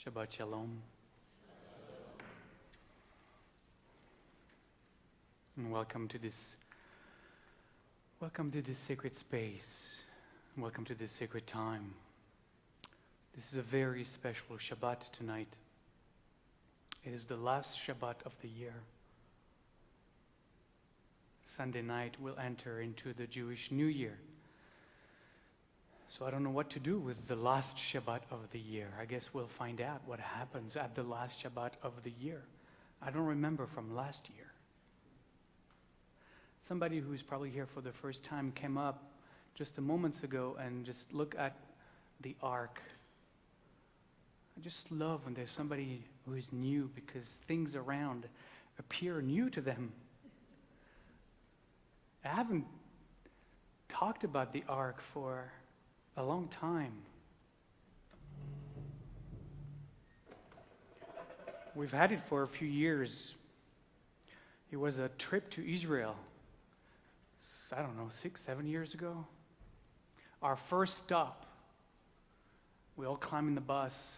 Shabbat Shalom. And welcome to this sacred space. Welcome to this sacred time. This is a very special Shabbat tonight. It is the last Shabbat of the year. Sunday night we'll enter into the Jewish New Year. So I don't know what to do with the last Shabbat of the year. I guess we'll find out what happens at the last Shabbat of the year. I don't remember from last year. Somebody who's probably here for the first time came up just a moment ago and just look at the Ark. I just love when there's somebody who is new because things around appear new to them. I haven't talked about the Ark for a long time. We've had it for a few years. It was a trip to Israel, I don't know, 6-7 years ago. Our first stop, we all climb in the bus,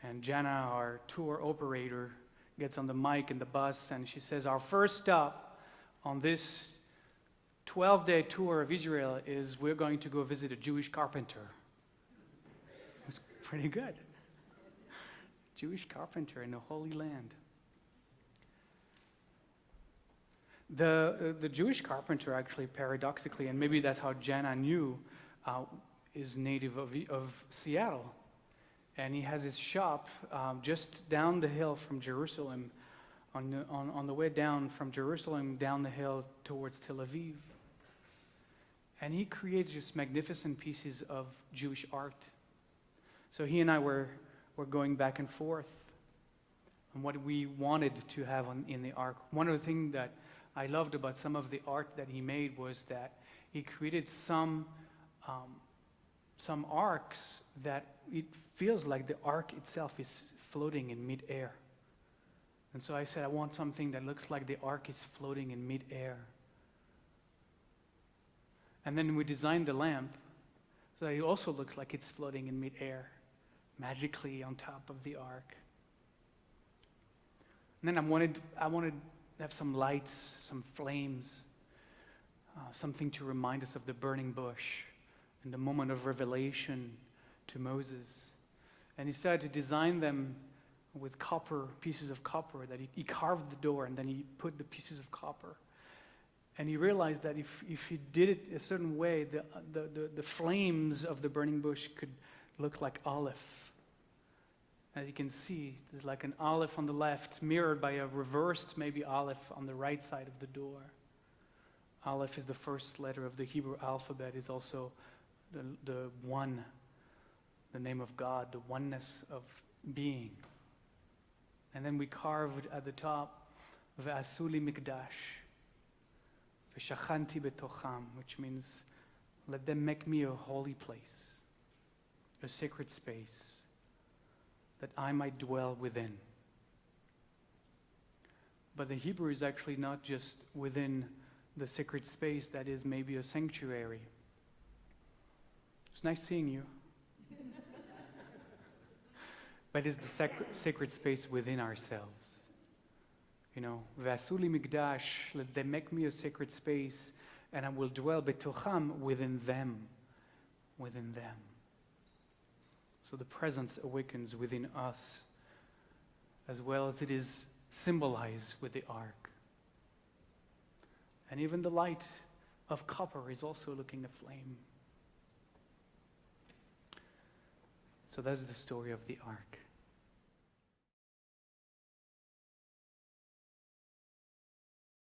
and Jana, our tour operator, gets on the mic in the bus, and she says, our first stop on this 12-day tour of Israel is we're going to go visit a Jewish carpenter. It was pretty good. Jewish carpenter in the Holy Land. The Jewish carpenter actually, paradoxically, and maybe that's how Jana knew, is native of Seattle. And he has his shop just down the hill from Jerusalem, on the way down from Jerusalem down the hill towards Tel Aviv. And he creates just magnificent pieces of Jewish art. So he and I were going back and forth on what we wanted to have in the Ark. One of the things that I loved about some of the art that he made was that he created some arks that it feels like the Ark itself is floating in midair. And so I said, I want something that looks like the Ark is floating in midair. And then we designed the lamp so that it also looks like it's floating in midair, magically on top of the Ark. And then I wanted to have some lights, some flames, something to remind us of the burning bush and the moment of revelation to Moses. And he started to design them with pieces of copper, that he carved the door and then he put the pieces of copper. And he realized that if he did it a certain way, the flames of the burning bush could look like Alef. As you can see, there's like an Alef on the left, mirrored by a reversed maybe Alef on the right side of the door. Alef is the first letter of the Hebrew alphabet, is also the one, the name of God, the oneness of being. And then we carved at the top, Ve'asuli Mikdash, V'shachanti betocham, which means, let them make me a holy place, a sacred space, that I might dwell within. But the Hebrew is actually not just within the sacred space that is maybe a sanctuary. It's nice seeing you. But it's the sacred space within ourselves. You know, Vasuli Mikdash, let them make me a sacred space, and I will dwell betocham, within them. Within them. So the presence awakens within us, as well as it is symbolized with the Ark. And even the light of copper is also looking a flame. So that's the story of the Ark.